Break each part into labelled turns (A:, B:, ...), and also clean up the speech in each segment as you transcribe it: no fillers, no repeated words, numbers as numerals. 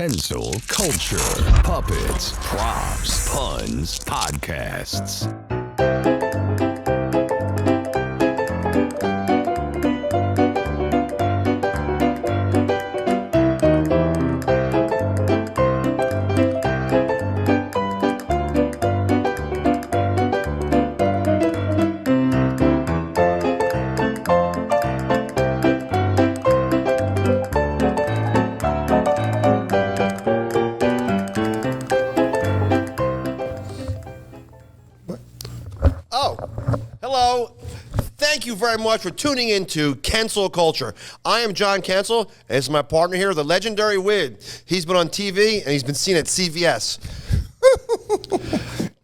A: Kensil Culture, Puppets, Props, Puns, Podcasts.
B: Thank you very much for tuning into Kensil Culture. I am John Kensil, and this is my partner here, the legendary Wid. He's been on TV, and he's been seen at CVS.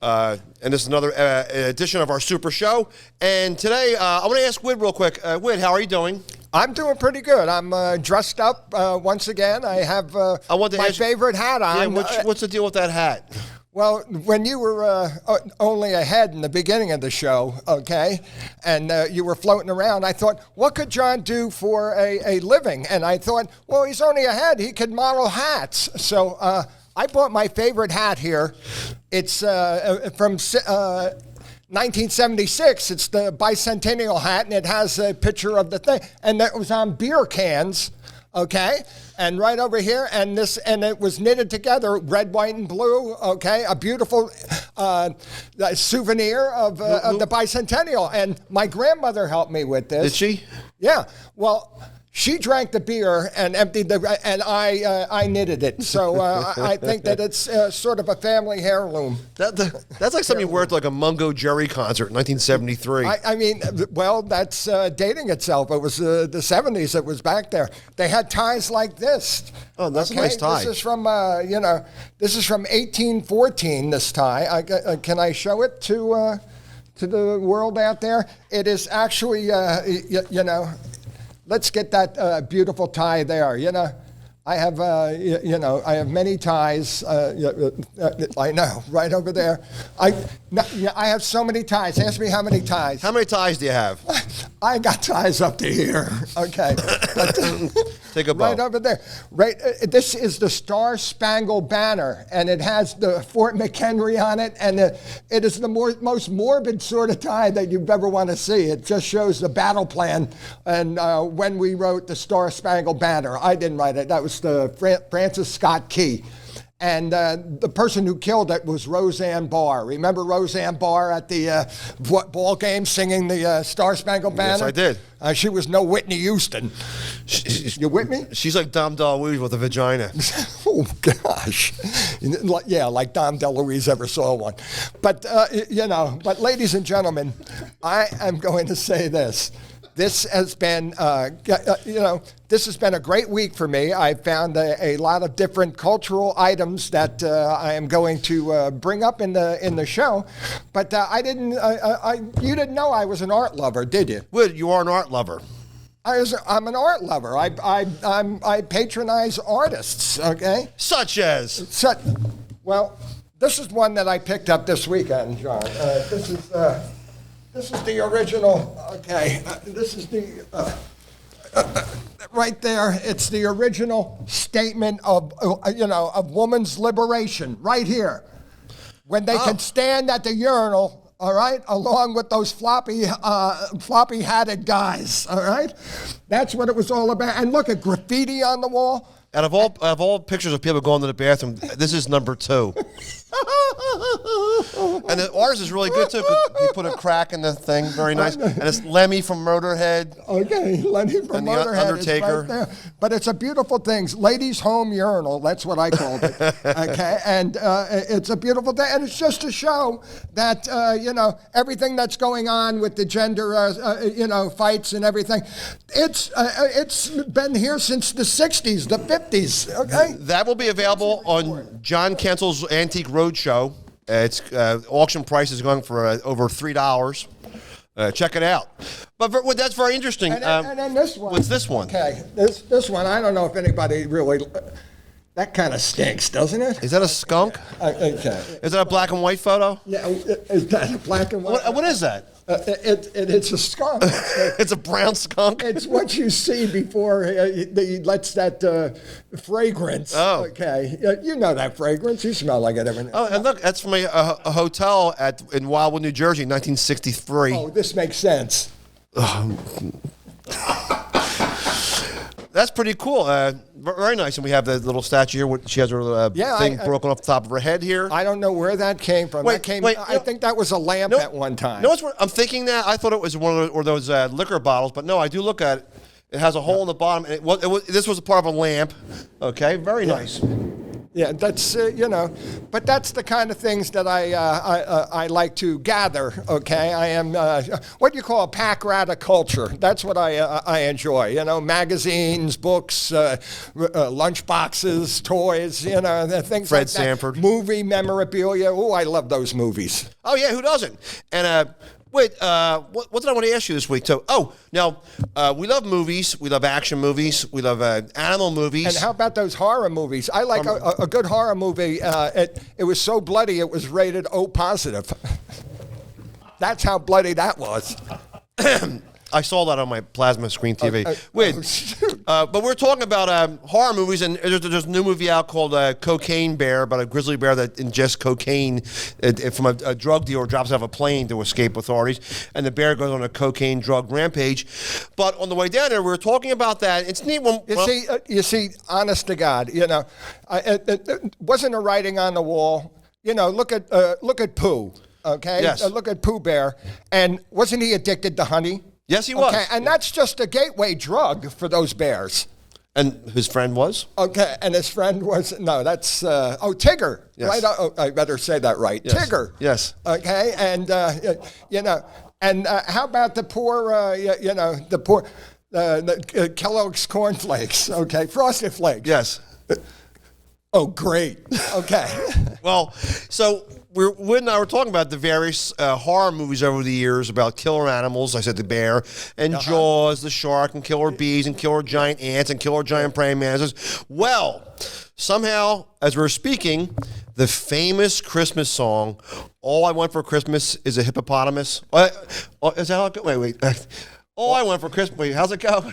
B: And this is another edition of our super show. And today, I want to ask Wid real quick. Wid, how are you doing?
C: I'm doing pretty good. I'm dressed up once again. I have my favorite hat on.
B: Yeah, what's the deal with that hat?
C: Well, when you were only ahead in the beginning of the show, okay, and you were floating around, I thought, what could John do for a living? And I thought, well, he's only ahead. He could model hats. So I bought my favorite hat here. It's from 1976. It's the bicentennial hat, and it has a picture of the thing. And that was on beer cans. Okay, and right over here, and it was knitted together, red, white, and blue. Okay, a beautiful souvenir of the bicentennial. And my grandmother helped me with this.
B: Did she?
C: Yeah. Well, she drank the beer and emptied and I knitted it. So I think that it's sort of a family heirloom.
B: That's like something worth like a Mungo Jerry concert in 1973.
C: I mean, well, that's dating itself. It was the 70s. It was back there. They had ties like this.
B: Oh, that's okay? A nice tie.
C: This is from this is from 1814. This tie. Can I show it to the world out there? It is actually Let's get that beautiful tie there. I have I have many ties. I know, right over there. I have so many ties. Ask me how many ties.
B: How many ties do you have?
C: I got ties up to here. Okay.
B: Take a bow.
C: Right over there. Right. This is the Star Spangled Banner, and it has the Fort McHenry on it, and it is the most morbid sort of tie that you'd ever want to see. It just shows the battle plan and when we wrote the Star Spangled Banner. I didn't write it. That was the Francis Scott Key. And the person who killed it was Roseanne Barr. Remember Roseanne Barr at the ball game singing the Star Spangled Banner?
B: Yes, I did.
C: She was no Whitney Houston. You with me?
B: She's like Dom DeLuise with a vagina.
C: Oh, gosh. Yeah, like Dom DeLuise ever saw one. But, but ladies and gentlemen, I am going to say this. This has been, this has been a great week for me. I found a lot of different cultural items that I am going to bring up in the show. But you didn't know I was an art lover, did you?
B: Well, you are an art lover.
C: I'm an art lover. I patronize artists. Okay.
B: Such as.
C: Well, this is one that I picked up this weekend, John. This is the original, okay, this is the, right there, it's the original statement of woman's liberation, right here. When they can stand at the urinal, all right, along with those floppy-hatted guys, all right? That's what it was all about. And look at graffiti on the wall.
B: Out of all pictures of people going to the bathroom, this is number 2. And ours is really good too, because he put a crack in the thing, very nice. And it's Lemmy from Motorhead.
C: Okay, Lemmy from Motorhead
B: Undertaker.
C: is right there. But it's a beautiful thing. Ladies' home urinal, that's what I called it. Okay, and it's a beautiful thing. And it's just to show that, everything that's going on with the gender, fights and everything, it's been here since the 60s, the 50s, okay?
B: That will be available on John Kensil's Antique Roadshow. It's auction price is going for over $3. Check it out. But that's very interesting.
C: And then this one.
B: What's this one?
C: Okay, this one, I don't know if anybody really... That kind of stinks, doesn't it?
B: Is that a skunk?
C: Okay.
B: Is that a black and white photo?
C: Yeah, is that black and white?
B: What is that?
C: It's a skunk.
B: It's a brown skunk?
C: It's what you see before he lets that fragrance.
B: Oh.
C: Okay. You know that fragrance. You smell like it every night.
B: Oh, and look, that's from a hotel in Wildwood, New Jersey, 1963.
C: Oh, this makes sense.
B: That's pretty cool. Very nice. And we have the little statue here. She has her thing broken off the top of her head here.
C: I don't know where that came from. I think that was a lamp at one time.
B: I'm thinking that. I thought it was one of those liquor bottles, but no, I do look at it. It has a hole in the bottom. And this was a part of a lamp. Okay, very nice.
C: Yeah, that's but that's the kind of things that I like to gather. Okay, I am what you call a pack rat of culture. That's what I enjoy. Magazines, books, lunch boxes, toys. The things
B: Fred
C: like that.
B: Sanford.
C: Movie memorabilia. Oh, I love those movies.
B: Oh yeah, who doesn't? And wait, what did I want to ask you this week too? Oh, now we love movies. We love action movies. We love animal movies.
C: And how about those horror movies? I like a good horror movie. It was so bloody it was rated O positive. That's how bloody that was.
B: I saw that on my plasma screen TV. But we're talking about horror movies, and there's a new movie out called Cocaine Bear, about a grizzly bear that ingests cocaine from a drug dealer, drops out of a plane to escape authorities, and the bear goes on a cocaine drug rampage. But on the way down there, we were talking about that. It's neat.
C: You see, honest to God, it wasn't a writing on the wall. Look at Pooh. Okay,
B: yes.
C: Look at Pooh Bear, and wasn't he addicted to honey?
B: Yes, he was.
C: Okay, and that's just a gateway drug for those bears.
B: And his friend was?
C: Okay, and his friend was, no, that's, Tigger.
B: Yes.
C: Right? I better say that right.
B: Yes.
C: Tigger.
B: Yes.
C: Okay, and, and how about the poor, the Kellogg's cornflakes, okay, Frosted Flakes.
B: Yes.
C: Oh, great. Okay.
B: Well, so Wood and I were talking about the various horror movies over the years about killer animals. I said the bear, and Jaws, the shark, and killer bees, and killer giant ants, and killer giant praying mantises. Well, somehow, as we're speaking, the famous Christmas song, "All I Want for Christmas Is a Hippopotamus." Is that how it goes? Wait. All I want for Christmas. Wait, how's it go?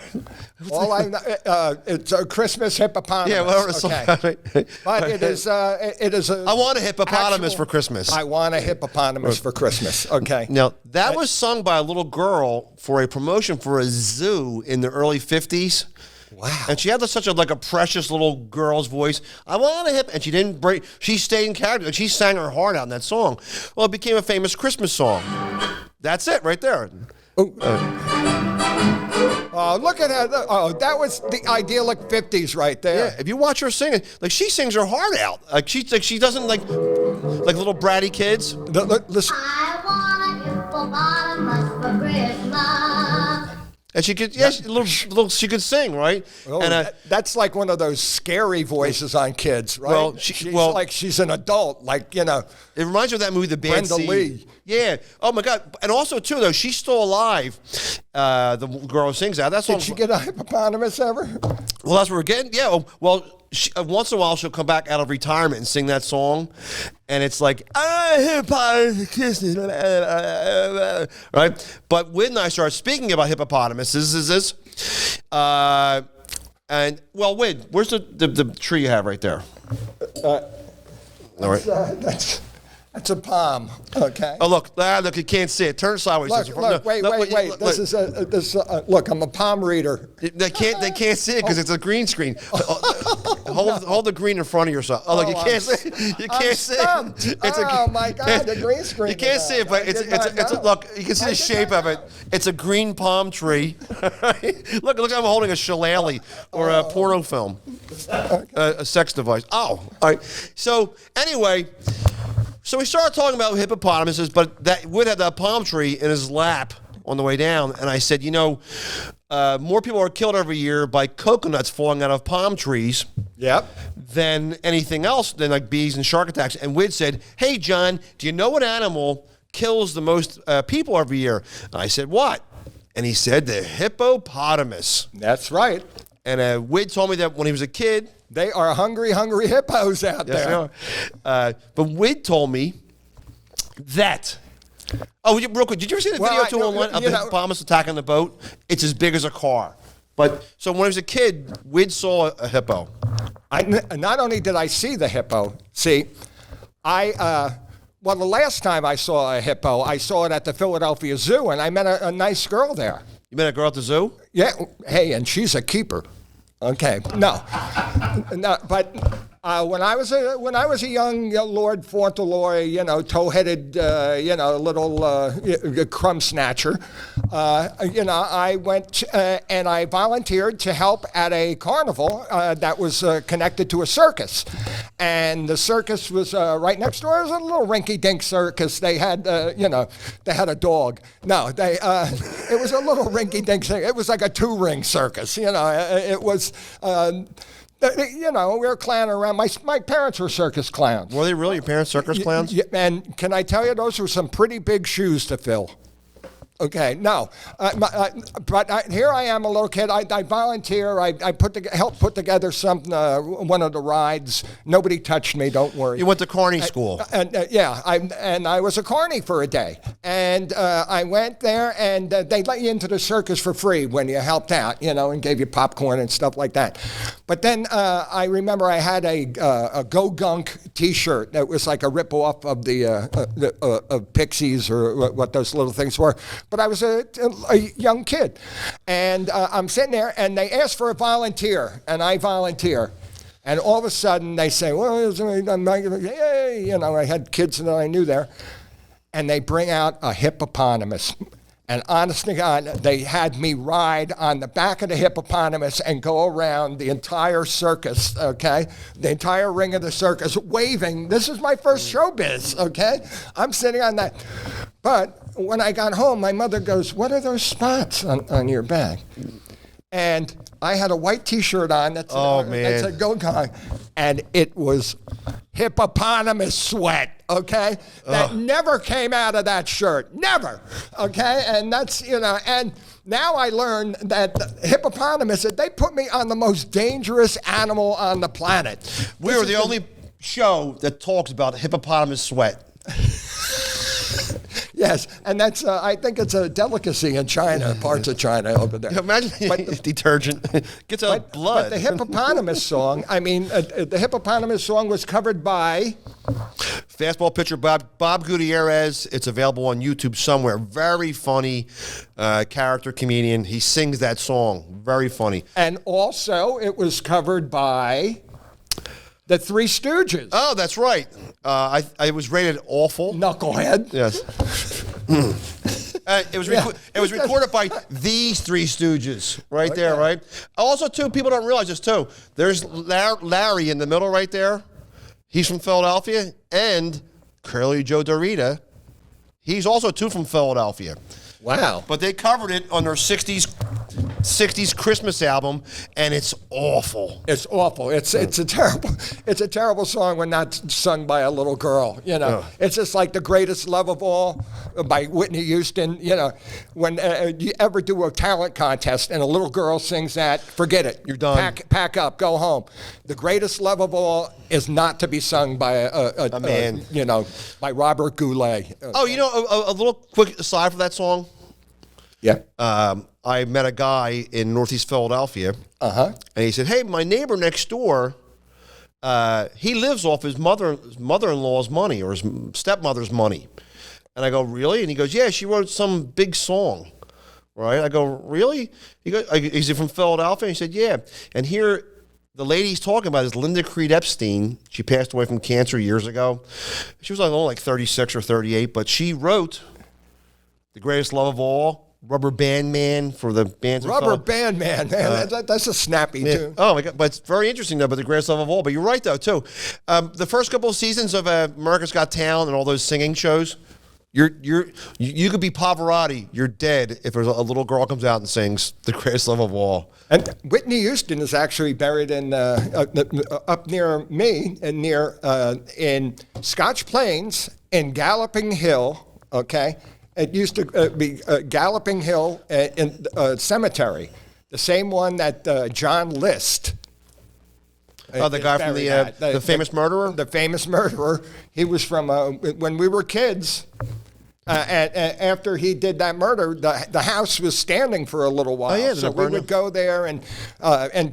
C: It's a Christmas hippopotamus.
B: Yeah, whatever.
C: Okay. But it is a.
B: I want a hippopotamus for Christmas.
C: I want a hippopotamus for Christmas. Okay.
B: Now that was sung by a little girl for a promotion for a zoo in the early '50s.
C: Wow.
B: And she had such a precious little girl's voice. I want a hip, and she didn't break. She stayed in character, and she sang her heart out in that song. Well, it became a famous Christmas song. That's it, right there.
C: Oh, look at that. Oh, that was the idyllic 50s right there.
B: Yeah, if you watch her sing it, she sings her heart out. She doesn't like little bratty kids.
C: Listen.
D: I want a hippopotamus for Christmas.
B: And she could, she could sing, right?
C: Oh,
B: and
C: that's like one of those scary voices on kids, right?
B: Well,
C: she's an adult,
B: It reminds me of that movie, The Bad
C: Brenda
B: Seed.
C: Lee.
B: Yeah. Oh my God. And also too, though, she's still alive. The girl who sings that. That's
C: Did she get a hippopotamus ever?
B: Well, that's what we're getting. Yeah. Well, once in a while she'll come back out of retirement and sing that song, and it's like hippopotamus, right? But when I start speaking about hippopotamuses, and well, Wid, where's the tree you have right there? All right.
C: That's a palm, okay?
B: Oh, look, you can't see it. Turn sideways.
C: Look, wait. Look, I'm a palm reader.
B: They can't see it because it's a green screen. Hold the green in front of yourself. Oh, look, you can't see it. You can't see it.
C: Oh, my God, the green screen.
B: You can't see it, but look, you can see the shape of it. It's a green palm tree. Look, I'm holding a shillelagh or a porno film, a sex device. Oh, all right. So, anyway... So we started talking about hippopotamuses, but that Wood had that palm tree in his lap on the way down, and I said, more people are killed every year by coconuts falling out of palm trees than anything else, than like bees and shark attacks. And Wood said, hey, John, do you know what animal kills the most people every year? And I said, what? And he said, the hippopotamus.
C: That's right.
B: And Wood told me that when he was a kid,
C: They are hungry, hungry hippos out
B: Yes,
C: there.
B: they are. But Wid told me that. Oh, real quick, did you ever see the video too online of the hippopotamus attacking the boat? It's as big as a car. But so when I was a kid, Wid saw a hippo.
C: Not only did I see the hippo, well, the last time I saw a hippo, I saw it at the Philadelphia Zoo, and I met a nice girl there.
B: You met a girl at the zoo?
C: Yeah. Hey, and she's a keeper. Okay. No, but when I was a young Lord Fauntleroy, tow-headed, little crumb snatcher, I went and I volunteered to help at a carnival that was connected to a circus, and the circus was right next door. It was a little rinky-dink circus. They had, they had a dog. No, it was a little rinky-dink thing. It was like a 2-ring circus. It was. We were clowning around. My parents were circus clowns.
B: Were they really? Your parents circus clowns?
C: And can I tell you, those were some pretty big shoes to fill. Okay, no, but here I am, a little kid. I volunteer. I help put together one of the rides. Nobody touched me. Don't worry.
B: You went to carny school.
C: I was a carny for a day, and I went there, and they let you into the circus for free when you helped out, and gave you popcorn and stuff like that. But then I remember I had a Go Gunk T-shirt that was like a rip-off of of Pixies or what those little things were. But I was a young kid, and I'm sitting there, and they asked for a volunteer, and I volunteer. And all of a sudden, they say, well, hey, I had kids that I knew there, and they bring out a hippopotamus. And honest to God, they had me ride on the back of the hippopotamus and go around the entire circus, okay? The entire ring of the circus, waving. This is my first showbiz, okay? I'm sitting on that. But when I got home, my mother goes, what are those spots on your back? And I had a white T-shirt on that said Go Gong, and it was hippopotamus sweat, okay? That never came out of that shirt, never, okay? And that's, and now I learned that the hippopotamus, they put me on the most dangerous animal on the planet.
B: We were the only show that talks about hippopotamus sweat.
C: Yes, and that's, I think it's a delicacy in China, parts of China over there.
B: Imagine detergent gets out blood.
C: But the hippopotamus song, the hippopotamus song was covered by...
B: Fastball pitcher Bob Gutierrez. It's available on YouTube somewhere. Very funny character comedian. He sings that song. Very funny.
C: And also, it was covered by... The Three Stooges.
B: Oh, that's right. I was rated awful.
C: Knucklehead.
B: Yes. It was recorded by these Three Stooges right there, right? Also, too, people don't realize this, too. There's Larry in the middle right there. He's from Philadelphia. And Curly Joe Dorita. He's also, too, from Philadelphia.
C: Wow.
B: But they covered it on their 60s Christmas album, and it's awful.
C: It's awful. It's a terrible song when not sung by a little girl. It's just like The Greatest Love of All by Whitney Houston. When you ever do a talent contest and a little girl sings that, forget it.
B: You're done.
C: Pack up, go home. The Greatest Love of All is not to be sung by a man. By Robert Goulet.
B: A little quick aside for that song.
C: Yeah.
B: I met a guy in Northeast Philadelphia. And he said, hey, my neighbor next door, he lives off his mother-in-law's money or his stepmother's money. And I go, really? And he goes, yeah, she wrote some big song. Right? I go, really? He goes, is he from Philadelphia? He said, yeah. And here, the lady he's talking about is Linda Creed Epstein. She passed away from cancer years ago. She was only like 36 or 38, but she wrote The Greatest Love of All, Rubber Band Man for the bands.
C: Rubber Band Man, man, that's a snappy tune.
B: Oh my God, but it's very interesting though. But The Greatest Love of All. But you're right though too. The first couple of seasons of America's Got Talent and all those singing shows, you could be Pavarotti. You're dead if there's a little girl comes out and sings The Greatest Love of All.
C: And Whitney Houston is actually buried in up near me and in Scotch Plains in Galloping Hill. Okay. It used to be Galloping Hill in cemetery, the same one that John List
B: Oh, the guy from the famous murderer?
C: The famous murderer. He was from, when we were kids, and after he did that murder, the house was standing for a little while.
B: Oh, yeah,
C: so we would go there, and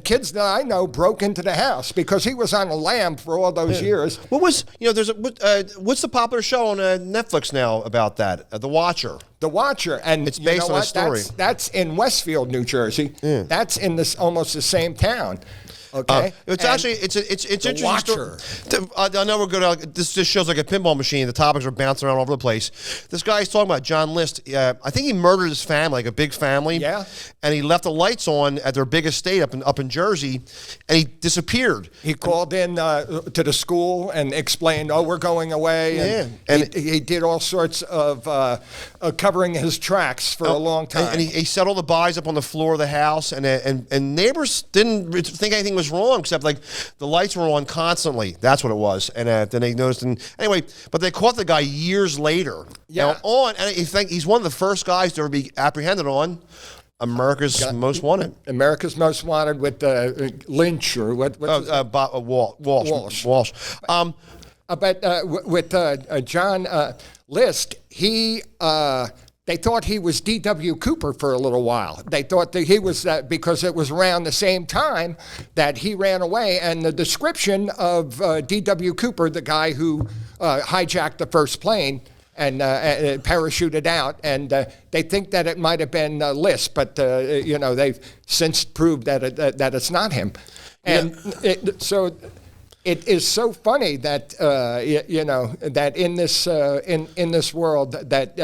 C: kids that I know broke into the house because he was on a lam for all those years.
B: What was, what's the popular show on Netflix now about that? The Watcher.
C: The Watcher, and
B: it's based on a story.
C: That's in Westfield, New Jersey. Yeah. That's in this almost the same town. Okay,
B: it's actually it's interesting.
C: Watcher.
B: I know we're good. This just shows like a pinball machine. The topics are bouncing around all over the place. This guy he's talking about, John List. I think he murdered his family, like a big family.
C: Yeah.
B: And he left the lights on at their big estate up in Jersey, and he disappeared.
C: He called in to the school and explained, "Oh, we're going away."
B: Yeah.
C: And he did all sorts of covering his tracks for a long time.
B: And he set all the bodies up on the floor of the house, and neighbors didn't think anything was wrong, except like the lights were on constantly. That's what it was. And then they noticed. And anyway, but they caught the guy years later.
C: Yeah.
B: And I think he's one of the first guys to ever be apprehended on America's Most Wanted.
C: America's Most Wanted with Lynch or what?
B: Walsh.
C: But with John List, they thought he was D.W. Cooper for a little while. They thought that he was because it was around the same time that he ran away. And the description of D.W. Cooper, the guy who hijacked the first plane and parachuted out, and they think that it might have been List, but they've since proved that it's not him. And so. It is so funny that that in this world that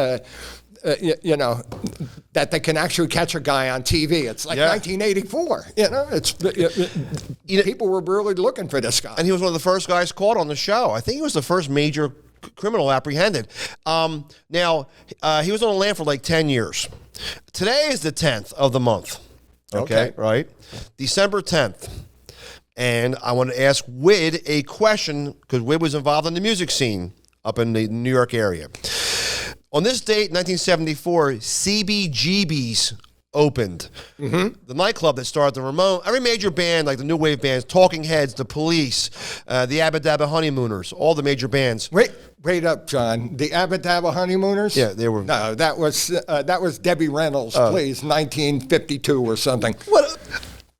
C: that they can actually catch a guy on TV. It's like 1984. People were really looking for this guy,
B: and he was one of the first guys caught on the show. I think he was the first major criminal apprehended. Now he was on the lam for like 10 years. Today is the 10th of the month. Okay. Right, December 10th. And I want to ask Wid a question, because Wid was involved in the music scene up in the New York area. On this date, 1974, CBGB's opened. Mm-hmm. The nightclub that started the Ramones, every major band, like the new wave bands, Talking Heads, The Police, the Abba Dabba Honeymooners, all the major bands.
C: Wait up, John. The Abba Dabba Honeymooners?
B: Yeah, they were.
C: No, that was Debbie Reynolds, please, 1952 or something.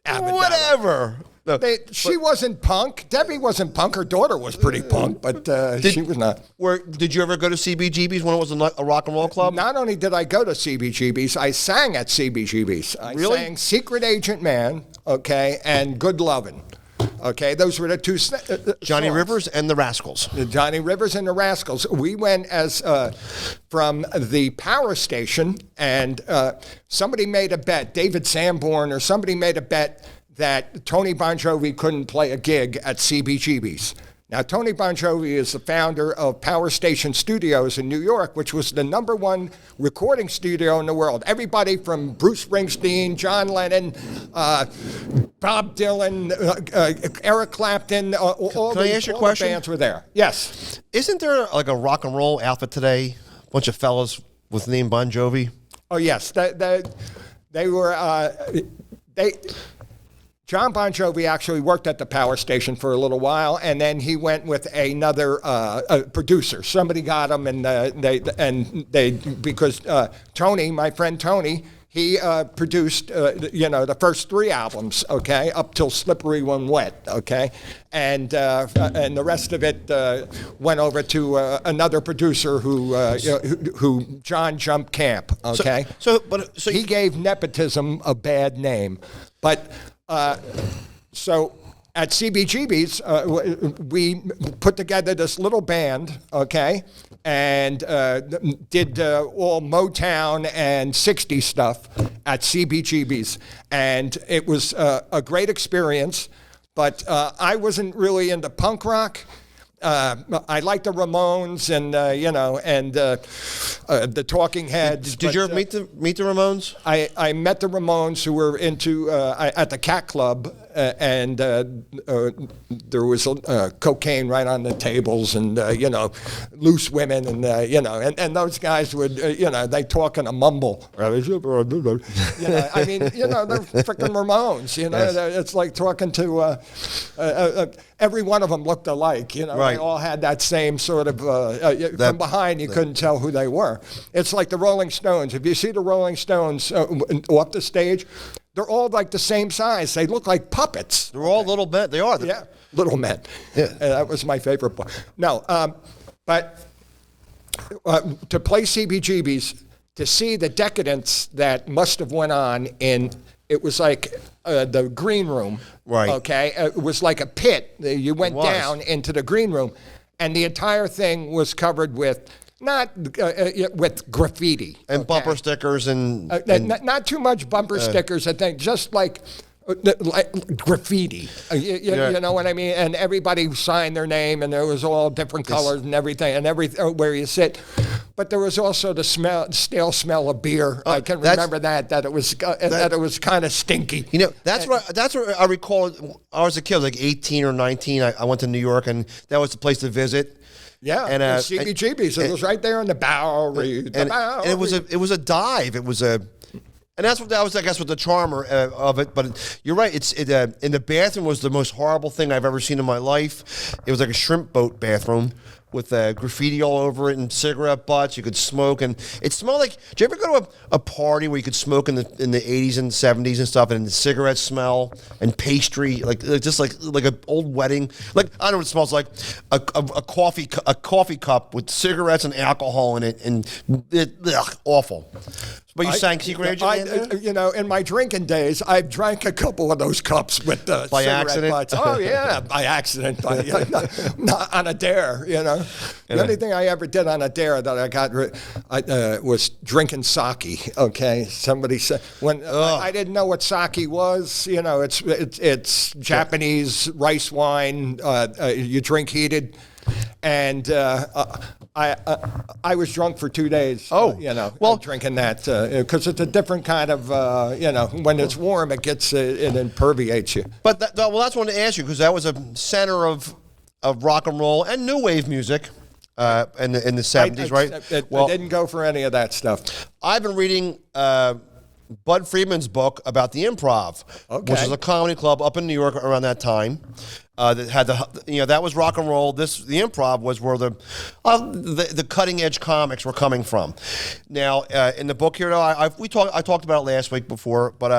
B: Whatever. No,
C: she wasn't punk. Debbie wasn't punk. Her daughter was pretty punk, but she was not.
B: Did you ever go to CBGB's when it was a rock and roll club?
C: Not only did I go to CBGB's, I sang at CBGB's. I sang Secret Agent Man, okay, and Good Lovin'. Okay, those were the two
B: Johnny
C: songs.
B: Rivers and the Rascals.
C: Johnny Rivers and the Rascals. We went as from the power station, and somebody made a bet, David Sanborn or somebody made a bet that Tony Bon Jovi couldn't play a gig at CBGB's. Now, Tony Bon Jovi is the founder of Power Station Studios in New York, which was the #1 recording studio in the world. Everybody from Bruce Springsteen, John Lennon, Bob Dylan, Eric Clapton, all the bands were there. Yes.
B: Isn't there like a rock and roll outfit today? A bunch of fellas with the name Bon Jovi?
C: Oh, yes. They were... John Bon Jovi actually worked at the power station for a little while, and then he went with another producer. Somebody got him, and because Tony, my friend Tony, he produced the first 3 albums, okay, up till Slippery When Wet, okay, and the rest of it went over to another producer who John Jump Camp, okay. So he gave nepotism a bad name, but. So at CBGB's, we put together this little band, okay, and did all Motown and 60s stuff at CBGB's. And it was a great experience, but I wasn't really into punk rock. I like the Ramones and the Talking Heads.
B: Did you ever meet the Ramones?
C: I met the Ramones, who were into at the Cat Club, there was cocaine right on the tables, and loose women, and and those guys would they talk in a mumble. I mean, they're freaking Ramones. It's like talking to every one of them looked alike.
B: Right.
C: They all had that same sort of from behind you couldn't tell who they were. It's like the Rolling Stones. If you see the Rolling Stones off the stage, they're all like the same size. They look like puppets.
B: They're all little men. They are.
C: Yeah, little men.
B: Yeah.
C: That was my favorite part. No, but to play CBGB's, to see the decadence that must have went on in, it was like the green room.
B: Right.
C: Okay. It was like a pit. You went down into the green room, and the entire thing was covered with with graffiti
B: and bumper stickers and
C: not too much bumper stickers. I think just like graffiti. You know what I mean? And everybody signed their name, and there was all different colors and everything, and where you sit. But there was also the stale smell of beer. I can remember that it was kind of stinky.
B: That's what I recall. I was a kid, like 18 or 19. I went to New York, and that was the place to visit.
C: Yeah, and CBGB's. It was right there in the Bowery.
B: And it was a dive. It was a. And that was, I guess, what the charm of it. But you're right. In the bathroom was the most horrible thing I've ever seen in my life. It was like a shrimp boat bathroom with graffiti all over it and cigarette butts. You could smoke, and it smelled like. Did you ever go to a party where you could smoke in the 80s and 70s and stuff, and the cigarette smell and pastry, like an old wedding. Like, I don't know what it smells like. A coffee cup with cigarettes and alcohol in it, and awful. But you sang Secret Agent?
C: In my drinking days, I've drank a couple of those cups with the
B: by
C: cigarette
B: accident.
C: Butts. Oh yeah, by accident, not on a dare. The only thing I ever did on a dare that I got was drinking sake. Okay, somebody said when I didn't know what sake was. It's Japanese rice wine. You drink heated. And I was drunk for 2 days. Drinking that because it's a different kind of when it's warm it gets it imperviates you.
B: But that's what I wanted to ask you, because that was a center of rock and roll and new wave music in the 70s, right?
C: I didn't go for any of that stuff.
B: I've been reading Bud Friedman's book about the Improv, which is a comedy club up in New York around that time. That had that was rock and roll. The Improv was where the cutting edge comics were coming from. Now, in the book here, I talked about it last week before, but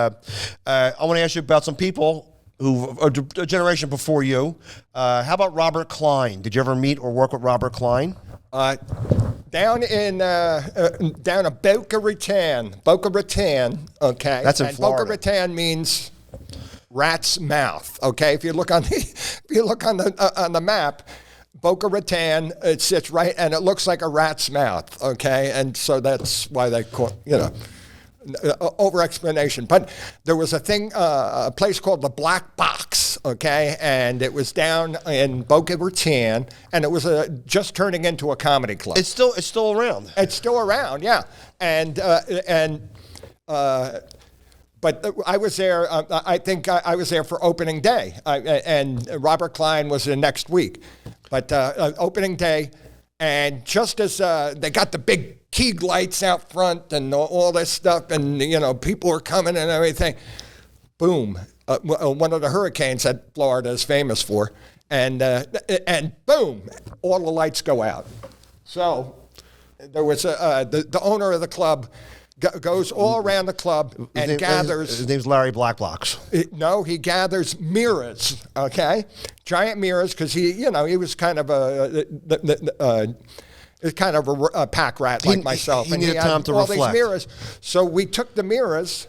B: I want to ask you about some people who are a generation before you. How about Robert Klein? Did you ever meet or work with Robert Klein?
C: Down at Boca Raton. Okay,
B: that's in Florida.
C: Boca Raton means rat's mouth. Okay, if you look on the map, Boca Raton, it sits right, and it looks like a rat's mouth. Okay, and so that's why they call over explanation. But there was a place called the Black Box. Okay, and it was down in Boca Raton, and it was just turning into a comedy club.
B: It's still around.
C: It's still around, yeah, But I was there. I think I was there for opening day, and Robert Klein was the next week. But opening day, and just as they got the big Keeg lights out front and all this stuff, and people were coming and everything, boom! One of the hurricanes that Florida is famous for, and boom! All the lights go out. So there was the owner of the club. Goes all around the club and gathers.
B: His name's Larry Blackbox.
C: No, he gathers mirrors. Okay, giant mirrors, because he was kind of a pack rat like myself.
B: He needed time to reflect.
C: These mirrors. So we took the mirrors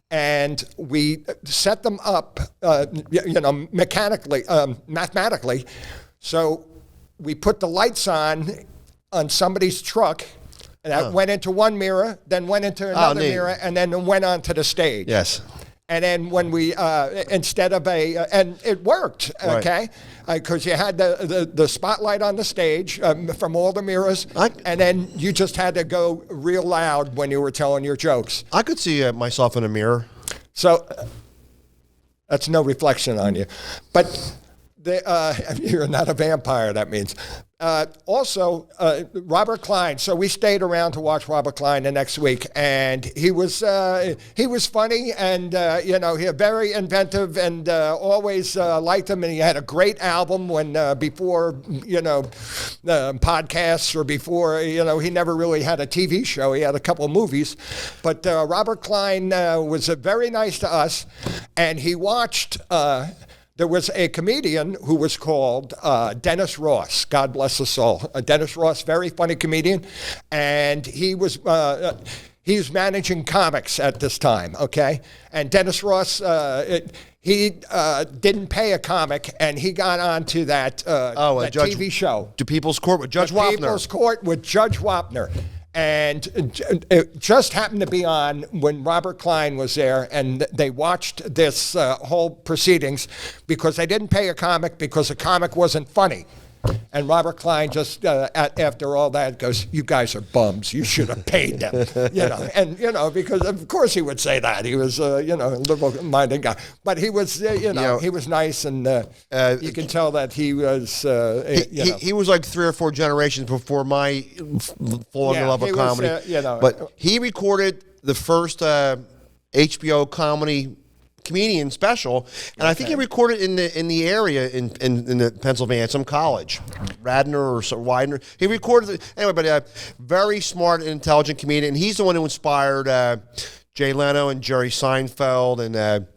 C: and we set them up, mathematically. So we put the lights on somebody's truck. And that went into one mirror, then went into another mirror, and then went onto the stage.
B: Yes.
C: And then when we, instead of and it worked, okay? Because you had the spotlight on the stage from all the mirrors, and then you just had to go real loud when you were telling your jokes.
B: I could see myself in a mirror.
C: So That's no reflection on you. But you're not a vampire, that means. Also, Robert Klein. So we stayed around to watch Robert Klein the next week, and he was funny, and he was very inventive, and always liked him. And he had a great album when before podcasts or before he never really had a TV show. He had a couple of movies, but Robert Klein was very nice to us, and he watched. There was a comedian who was called Dennis Ross. God bless his soul. Dennis Ross, very funny comedian, and he was managing comics at this time. Okay, and Dennis Ross he didn't pay a comic, and he got onto that TV show.
B: To People's Court with Judge Wapner.
C: People's Court with Judge Wapner. And it just happened to be on when Robert Klein was there, and they watched this whole proceedings because they didn't pay a comic because the comic wasn't funny. And Robert Klein just, after all that, goes, "You guys are bums. You should have paid them." And because of course he would say that. He was, a liberal-minded guy, but he was, he was nice, and you can tell that he was,
B: he was like 3 or 4 generations before my falling in love with comedy. But he recorded the first HBO comedy comedian special, and I think he recorded in the area in the Pennsylvania at some college, Radnor or Widener. He recorded anyway, but very smart and intelligent comedian. And he's the one who inspired Jay Leno and Jerry Seinfeld and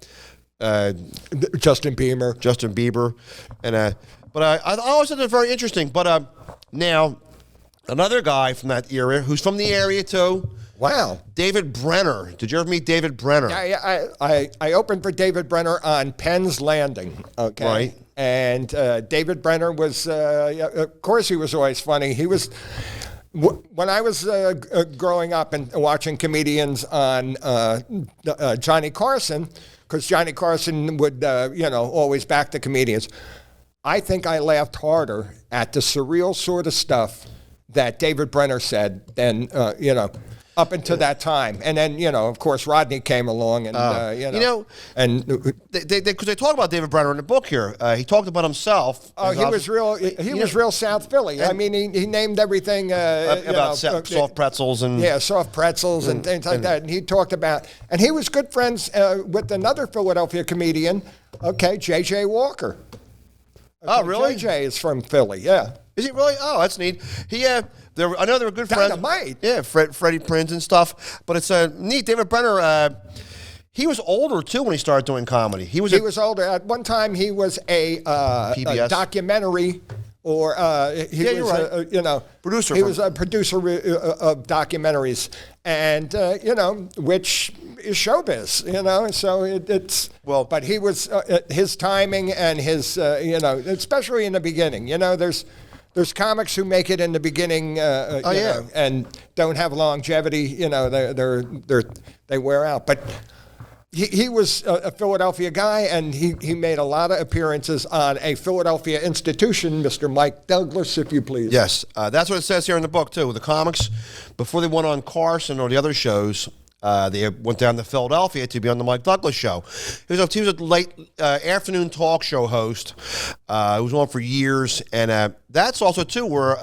C: Justin Bieber, and but I always thought it was very interesting. But now another guy from that era who's from the area too. Wow.
B: David Brenner. Did you ever meet David Brenner?
C: Yeah, I opened for David Brenner on Penn's Landing. Okay.
B: Right.
C: And David Brenner was, of course, he was always funny. He was, when I was growing up and watching comedians on Johnny Carson, because Johnny Carson would, always back the comedians, I think I laughed harder at the surreal sort of stuff that David Brenner said than, up until that time. And then, of course, Rodney came along and, and
B: because they talk about David Brenner in the book here. He talked about himself.
C: Oh, he was real South Philly. I mean, he named everything
B: about soft pretzels and
C: soft pretzels and things like that. And he talked about, and he was good friends with another Philadelphia comedian, J.J. Walker.
B: Oh, really?
C: J.J. is from Philly, yeah.
B: Is he really? Oh, that's neat. I know they were good friends.
C: Dynamite.
B: Yeah, Freddie Prinze and stuff. But it's neat. David Brenner, he was older, too, when he started doing comedy. He was older.
C: At one time, he was a documentary, or he was
B: producer.
C: He was a producer of documentaries, and, which is showbiz, so it's...
B: Well,
C: but he was, his timing and his, especially in the beginning, there's comics who make it in the beginning, and don't have longevity. They wear out. But he was a Philadelphia guy, and he made a lot of appearances on a Philadelphia institution, Mr. Mike Douglas, if you please.
B: Yes, that's what it says here in the book too. The comics, before they went on Carson or the other shows, they went down to Philadelphia to be on the Mike Douglas show. He was a late afternoon talk show host. He was on for years, and that's also too where,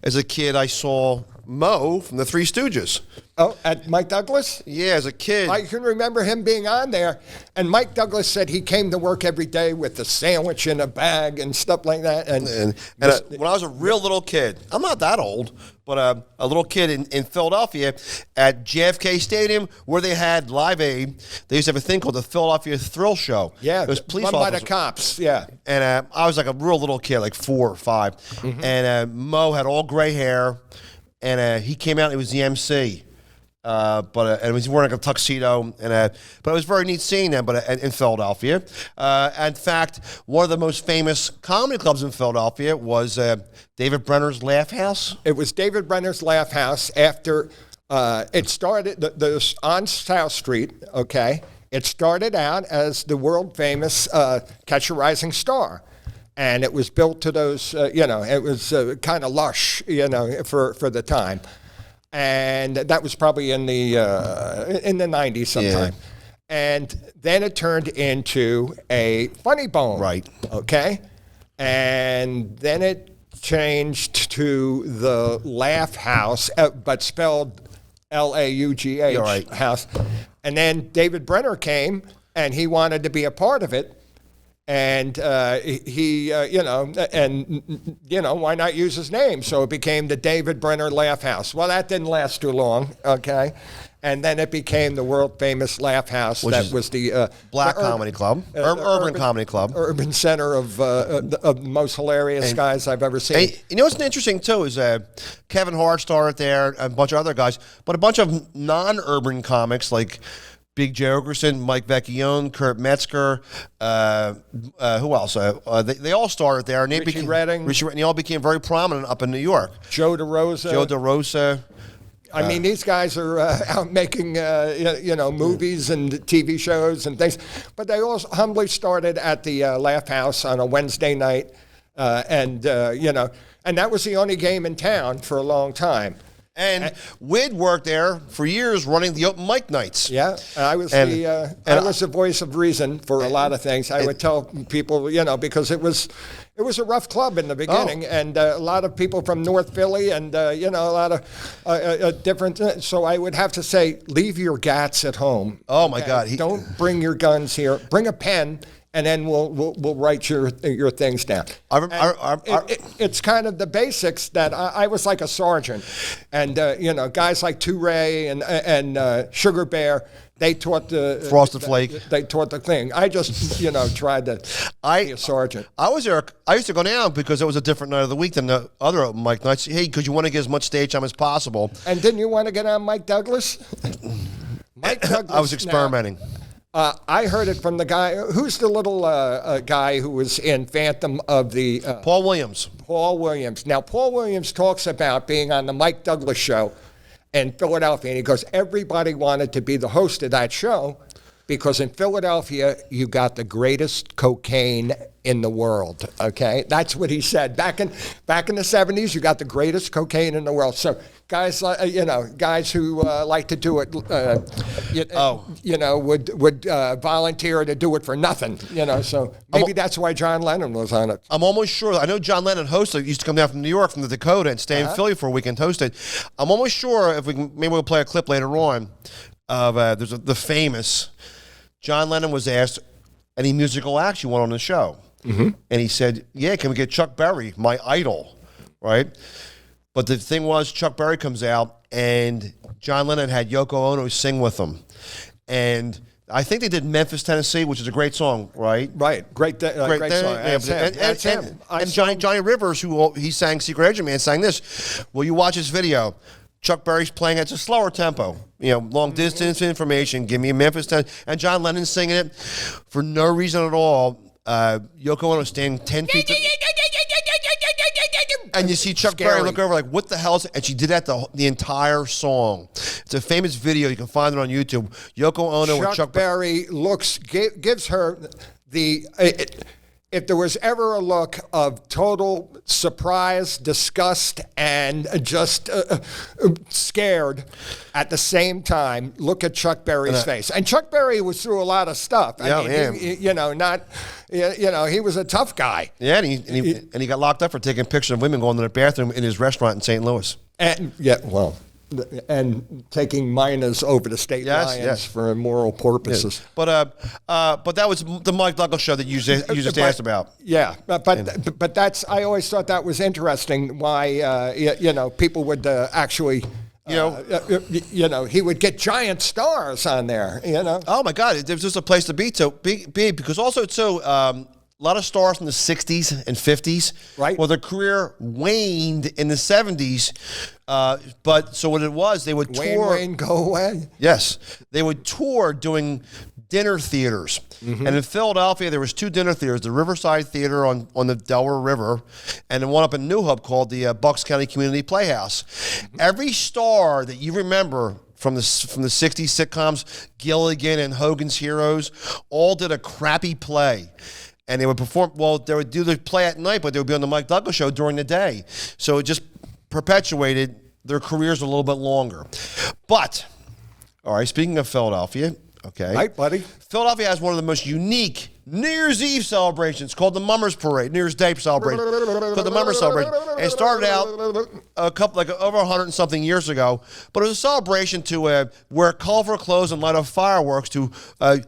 B: as a kid, I saw Mo from the Three Stooges.
C: Oh, at Mike Douglas?
B: Yeah, as a kid.
C: I can remember him being on there, and Mike Douglas said he came to work every day with a sandwich in a bag and stuff like that. And
B: when I was a real little kid, I'm not that old, but a little kid in Philadelphia at JFK Stadium where they had Live Aid, they used to have a thing called the Philadelphia Thrill Show.
C: Yeah,
B: it was police
C: run
B: officers.
C: by the cops, yeah.
B: And I was like a real little kid, like 4 or 5. Mm-hmm. And Mo had all gray hair, and he came out and he was the MC. And he was wearing like a tuxedo, but it was very neat seeing them. But in Philadelphia, in fact, one of the most famous comedy clubs in Philadelphia was David Brenner's Laugh House.
C: It was David Brenner's Laugh House after it started on South Street. Okay, it started out as the world famous Catch a Rising Star. And it was built to those, it was kind of lush, for the time. And that was probably in the 90s sometime. And then it turned into a Funny Bone.
B: Right.
C: Okay. And then it changed to the Laugh House, but spelled L-A-U-G-H
B: You're right.
C: house. And then David Brenner came, and he wanted to be a part of it. And he, why not use his name? So it became the David Brenner Laugh House. Well, that didn't last too long, okay? And then it became the world famous Laugh House. That was the
B: Black
C: the
B: Comedy Club, urban comedy club,
C: urban center of the most hilarious guys I've ever seen.
B: And you know what's interesting too is Kevin Hart started there, a bunch of other guys, but a bunch of non-urban comics like Big Joe Ogerson, Mike Vecchione, Kurt Metzger, who else? They all started there, and they
C: Richie Redding.
B: and they all became very prominent up in New York.
C: Joe DeRosa.
B: Joe DeRosa.
C: I mean, these guys are out making, movies and TV shows and things. But they all humbly started at the Laugh House on a Wednesday night. And that was the only game in town for a long time.
B: And Wid worked there for years running the open mic nights.
C: Yeah, I was the voice of reason for a lot of things. I would tell people, because it was a rough club in the beginning, and a lot of people from North Philly, and a lot of different. So I would have to say, leave your gats at home.
B: Oh my God!
C: Don't bring your guns here. Bring a pen. And then we'll write your things down. It's kind of the basics that I was like a sergeant, and guys like Touré and Sugar Bear, they taught the
B: Frosted Flake.
C: They taught the thing. I just tried to be a sergeant.
B: I was there. I used to go down because it was a different night of the week than the other open mic nights. Hey, because you want to get as much stage time as possible.
C: And didn't you want to get on Mike Douglas? Mike Douglas.
B: I was experimenting.
C: I heard it from the guy. Who's the little guy who was in Phantom of the...
B: Paul Williams.
C: Paul Williams. Now, Paul Williams talks about being on the Mike Douglas show in Philadelphia, and he goes, everybody wanted to be the host of that show because in Philadelphia, you got the greatest cocaine in the world, okay? That's what he said. Back in the 70s, you got the greatest cocaine in the world. So guys, guys who like to do it, would volunteer to do it for nothing, So maybe that's why John Lennon was on it.
B: I'm almost sure. I know John Lennon hosted. Used to come down from New York, from the Dakota, and stay in Philly for a weekend. Hosted. I'm almost sure if maybe we'll play a clip later on of the famous John Lennon was asked any musical acts you want on the show, and he said, "Yeah, can we get Chuck Berry, my idol, right?" But the thing was, Chuck Berry comes out, and John Lennon had Yoko Ono sing with him. And I think they did Memphis, Tennessee, which is a great song, right?
C: Right. Great song. That's him.
B: And Johnny Rivers, he sang Secret Agent Man, sang this. Will you watch this video? Chuck Berry's playing it's a slower tempo, long distance information. Give me a Memphis, Tennessee. And John Lennon singing it for no reason at all. Yoko Ono standing 10 feet. And you see Chuck Berry look over like, what the hell is it? And she did that the entire song. It's a famous video. You can find it on YouTube. Yoko Ono with Chuck
C: Berry gives her the... if there was ever a look of total surprise, disgust, and just scared at the same time, look at Chuck Berry's face. And Chuck Berry was through a lot of stuff. I mean, he was a tough guy.
B: Yeah, and he got locked up for taking pictures of women going to the bathroom in his restaurant in St. Louis.
C: And taking minors over the state lines for immoral purposes.
B: But that was the Mike Douglas show that you just asked about.
C: Yeah, but that's, I always thought that was interesting. Why people would actually. He would get giant stars on there.
B: Oh my God, it was just a place to be because also too. A lot of stars from the 60s and 50s.
C: Right.
B: Well, their career waned in the 70s. But so what it was, they would tour.
C: Wayne, go away.
B: Yes. They would tour doing dinner theaters. Mm-hmm. And in Philadelphia, there was 2 dinner theaters, the Riverside Theater on the Delaware River, and then one up in New Hub called the Bucks County Community Playhouse. Mm-hmm. Every star that you remember from the 60s sitcoms, Gilligan and Hogan's Heroes, all did a crappy play. And they would perform, they would do the play at night, but they would be on the Mike Douglas show during the day. So it just perpetuated their careers a little bit longer. But, all right, speaking of Philadelphia, Okay.
C: Right, buddy.
B: Philadelphia has one of the most unique New Year's Eve celebrations called the Mummers Parade, New Year's Day celebration, called the Mummers Celebration. And it started out over 100 and something years ago, but it was a celebration to wear colorful clothes and light up fireworks to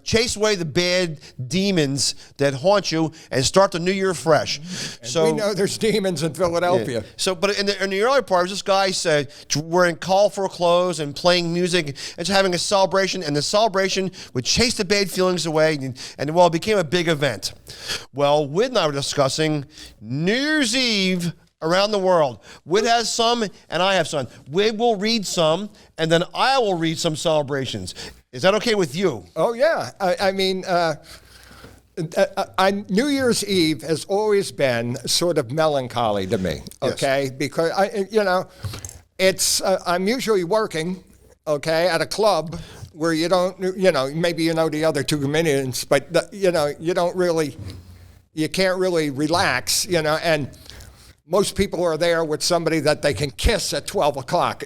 B: chase away the bad demons that haunt you and start the new year fresh.
C: So we know there's demons in Philadelphia.
B: Yeah. So, but in the early part, this guy said wearing colorful clothes and playing music and just having a celebration, and the celebration would chase the bad feelings away, and well, it became a big event. Well, Whit and I were discussing New Year's Eve around the world. Whit has some, and I have some. Whit will read some, and then I will read some celebrations. Is that okay with you?
C: Oh, yeah. I mean, New Year's Eve has always been sort of melancholy to me, okay? Yes. Because, it's I'm usually working, okay, at a club where you don't, maybe the other two comedians, but, you can't really relax, and most people are there with somebody that they can kiss at 12 o'clock,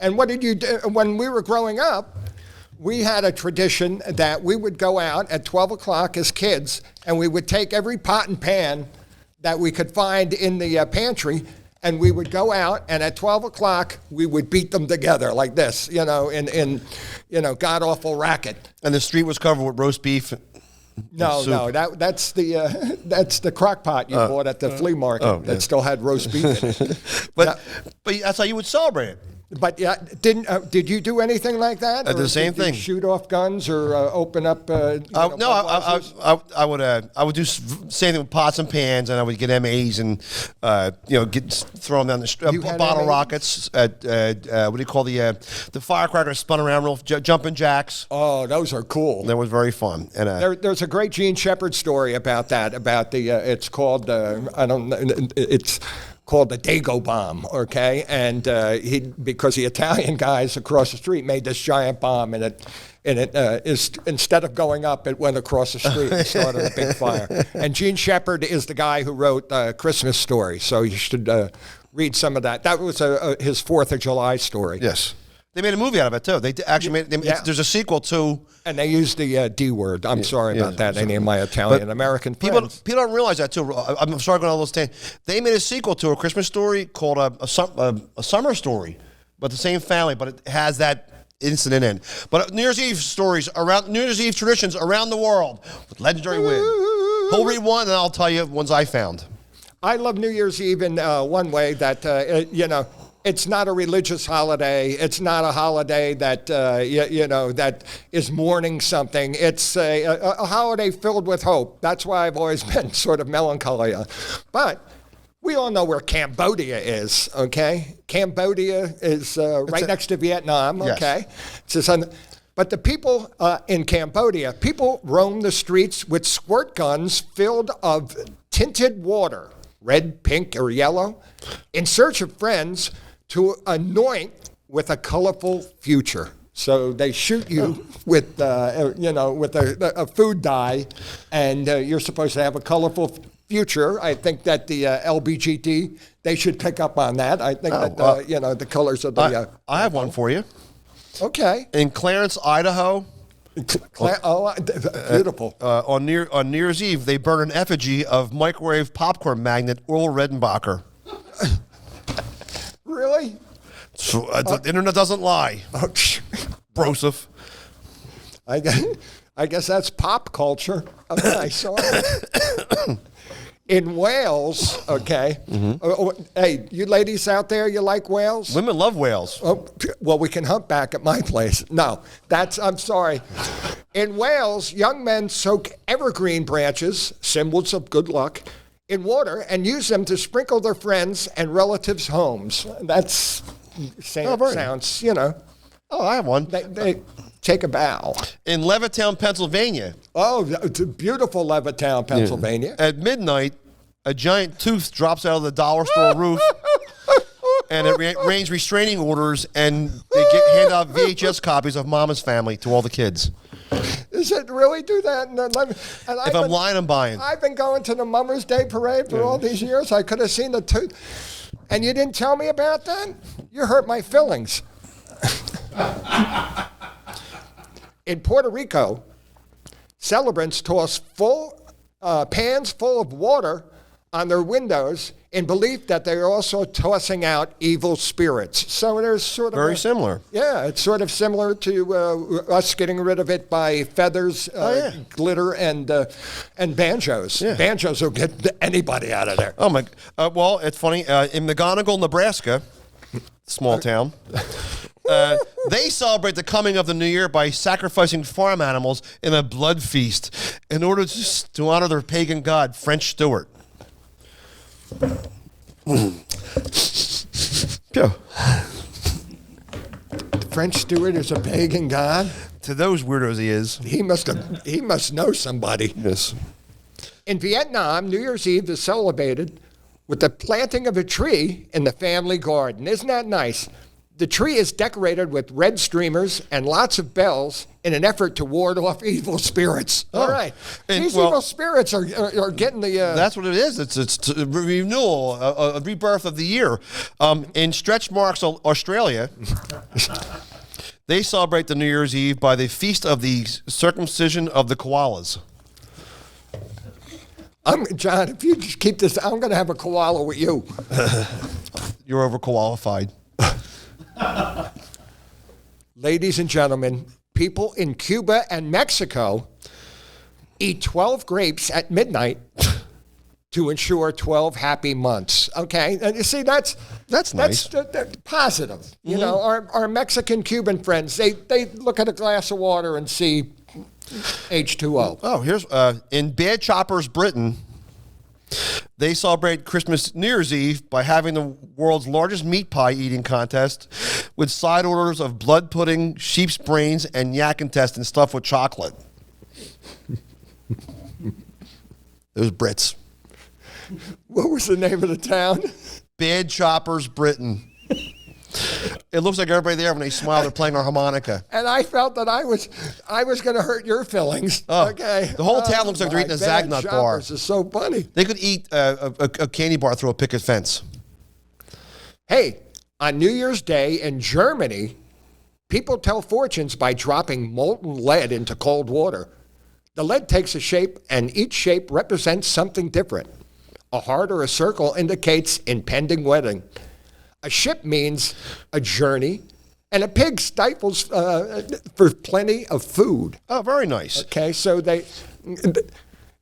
C: And what did you do? When we were growing up, we had a tradition that we would go out at 12 o'clock as kids, and we would take every pot and pan that we could find in the pantry, and we would go out, and at 12 o'clock, we would beat them together like this, in god-awful racket.
B: And the street was covered with roast beef.
C: No, that's the crock pot you bought at the flea market that still had roast beef in it.
B: But that's how you would celebrate it.
C: But did you do anything like that?
B: The same thing.
C: Did you shoot off guns or open up?
B: I would do same thing with pots and pans, and I would get MAs and throw them down the street. Bottle rockets. What do you call the firecrackers spun around real jumping jacks?
C: Oh, those are cool.
B: That was very fun. And
C: there's a great Gene Shepard story about that. About the it's called it's called the Dago bomb, okay? And because the Italian guys across the street made this giant bomb, and it is instead of going up, it went across the street and started a big fire. And Gene Shepard is the guy who wrote Christmas Story, so you should read some of that. That was his 4th of July story.
B: Yes. They made a movie out of it, too. They actually there's a sequel, too.
C: And they used the D word. I'm sorry about that, any of my Italian-American friends.
B: People don't realize that, too. I'm sorry going all those things. They made a sequel to A Christmas Story called a Summer Story, but the same family, but it has that incident in. But New Year's Eve New Year's Eve traditions around the world with legendary Whit. He'll read one, and I'll tell you ones I found.
C: I love New Year's Eve in one way that, it's not a religious holiday. It's not a holiday that that is mourning something. It's a holiday filled with hope. That's why I've always been sort of melancholy. But we all know where Cambodia is. Okay, Cambodia is right next to Vietnam. Okay, yes. But the people in Cambodia, people roam the streets with squirt guns filled of tinted water, red, pink, or yellow, in search of friends to anoint with a colorful future. So they shoot you with a food dye, and you're supposed to have a colorful future. I think that the LBGT, they should pick up on that. I think the colors of the...
B: I have one for you.
C: Okay.
B: In Clarence, Idaho...
C: beautiful.
B: On New Year's Eve, they burn an effigy of microwave popcorn magnate Earl Redenbacher.
C: Really?
B: So, the internet doesn't lie. Broseph.
C: I guess that's pop culture. I saw it. In Wales, okay. Mm-hmm. Hey, you ladies out there, you like whales?
B: Women love whales.
C: Oh, well, we can hunt back at my place. No, I'm sorry. In Wales, young men soak evergreen branches, symbols of good luck, in water and use them to sprinkle their friends' and relatives' homes. That's sounds,
B: Oh, I have one.
C: They take a bow.
B: In Levittown, Pennsylvania.
C: Oh, it's a beautiful Levittown, Pennsylvania.
B: Yeah. At midnight, a giant tooth drops out of the dollar store roof, and it rains restraining orders, and they hand out VHS copies of Mama's Family to all the kids.
C: Does it really do that?
B: If I'm lying, I'm buying.
C: I've been going to the Mummers Day Parade for all these years. I could have seen the tooth. And you didn't tell me about that? You hurt my feelings. In Puerto Rico, celebrants toss pans full of water on their windows in belief that they're also tossing out evil spirits. So there's sort of
B: Very similar.
C: Yeah, it's sort of similar to us getting rid of it by feathers, glitter, and banjos.
B: Yeah.
C: Banjos will get anybody out of there.
B: Oh my! Well, it's funny. In McGonigal, Nebraska, small town, they celebrate the coming of the new year by sacrificing farm animals in a blood feast in order to honor their pagan god, French Stewart.
C: The French Stewart is a pagan god.
B: To those weirdos, he is.
C: He must know somebody.
B: Yes.
C: In Vietnam, New Year's Eve is celebrated with the planting of a tree in the family garden. Isn't that nice? The tree is decorated with red streamers and lots of bells in an effort to ward off evil spirits.
B: Oh.
C: All right.
B: And,
C: These
B: well,
C: evil spirits are getting the...
B: That's what it is. It's a renewal, a rebirth of the year. In Stretch Marks, Australia, they celebrate the New Year's Eve by the feast of the circumcision of the koalas.
C: John, if you just keep this, I'm going to have a koala with you.
B: You're overqualified.
C: Ladies and gentlemen, people in Cuba and Mexico eat 12 grapes at midnight to ensure 12 happy months. Okay, and you see that's
B: nice.
C: That's positive. You know, our Mexican Cuban friends, they look at a glass of water and see H2O.
B: Oh, here's in Bad Choppers, Britain. They celebrate Christmas New Year's Eve by having the world's largest meat pie eating contest with side orders of blood pudding, sheep's brains, and yak intestines stuffed with chocolate. Those Brits.
C: What was the name of the town?
B: Bad Choppers, Britain. It looks like everybody there, when they smile, they're playing a harmonica.
C: And I felt that I was going to hurt your feelings.
B: Oh,
C: okay.
B: the whole town looks like they're eating a Zagnut bar.
C: This is so funny.
B: They could eat a candy bar through a picket fence.
C: Hey, on New Year's Day in Germany, people tell fortunes by dropping molten lead into cold water. The lead takes a shape, and each shape represents something different. A heart or a circle indicates impending wedding. A ship means a journey, and a pig stifles for plenty of food.
B: Oh, very nice.
C: Okay, so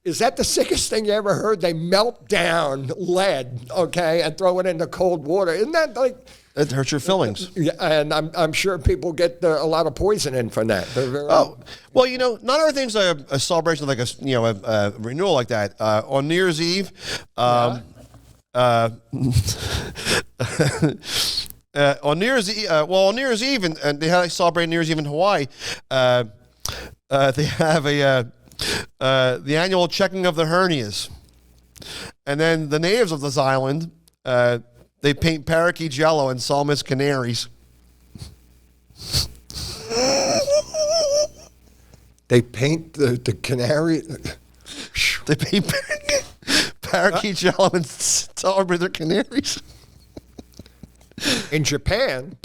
C: is that the sickest thing you ever heard? They melt down lead, okay, and throw it into cold water. Isn't that like...
B: It hurts your feelings.
C: Yeah, and I'm sure people get a lot of poison in from that.
B: Oh, well, you know, not everything's a celebration like a renewal like that. On New Year's Eve, on New Year's Eve, on New Year's Eve, and they celebrate New Year's Eve in Hawaii. They have the annual checking of the hernias, and then the natives of this island. They paint parakeets yellow and sell them as canaries.
C: They paint the canary.
B: They paint parakeets yellow and sell them as canaries.
C: In Japan,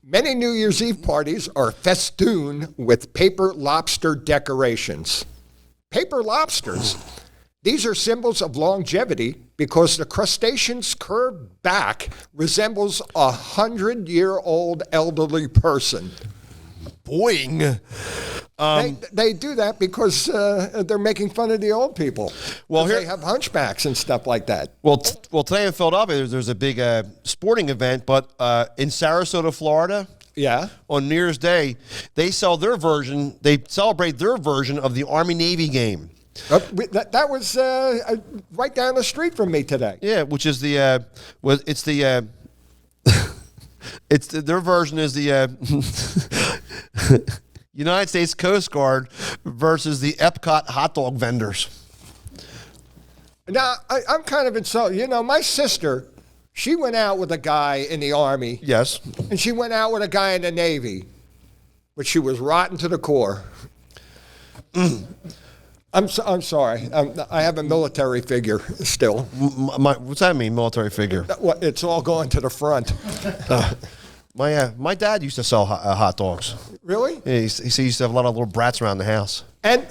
C: many New Year's Eve parties are festooned with paper lobster decorations. Paper lobsters. These are symbols of longevity because the crustacean's curved back resembles a 100-year-old elderly person.
B: Boing.
C: They do that because they're making fun of the old people.
B: Well,
C: they have hunchbacks and stuff like that.
B: Well, today in Philadelphia, there's a big sporting event, but in Sarasota, Florida,
C: yeah,
B: on New Year's Day, they celebrate their version of the Army-Navy game.
C: That was right down the street from me today.
B: Yeah, which is their version is the United States Coast Guard versus the Epcot hot dog vendors.
C: Now, I'm kind of insulted. You know, my sister, she went out with a guy in the Army.
B: Yes.
C: And she went out with a guy in the Navy, but she was rotten to the core. I'm sorry. I have a military figure still.
B: What's that mean, military figure?
C: It's all going to the front.
B: My dad used to sell hot dogs.
C: Really?
B: Yeah, he used to have a lot of little brats around the house.
C: And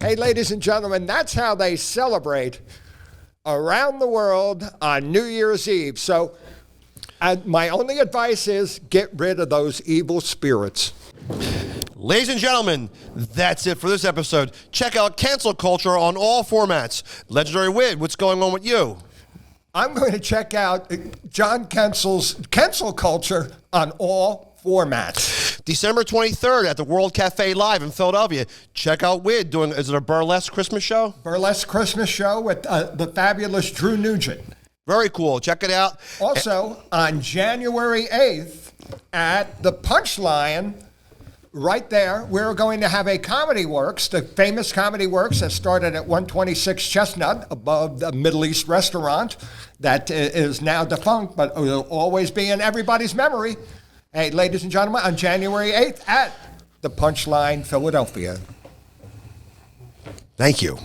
C: hey, ladies and gentlemen, that's how they celebrate around the world on New Year's Eve. So my only advice is get rid of those evil spirits.
B: Ladies and gentlemen, that's it for this episode. Check out Cancel Culture on all formats. Legendary Wid, what's going on with you?
C: I'm going to check out John Kensil's Cancel Culture on all formats.
B: December 23rd at the World Cafe Live in Philadelphia. Check out Wid doing, is it a burlesque Christmas show?
C: Burlesque Christmas show with the fabulous Drew Nugent.
B: Very cool. Check it out.
C: Also, on January 8th at the Punchline, right there, we're going to have a Comedy Works, the famous Comedy Works that started at 126 Chestnut above the Middle East restaurant that is now defunct, but will always be in everybody's memory. Hey, ladies and gentlemen, on January 8th at the Punchline, Philadelphia.
B: Thank you.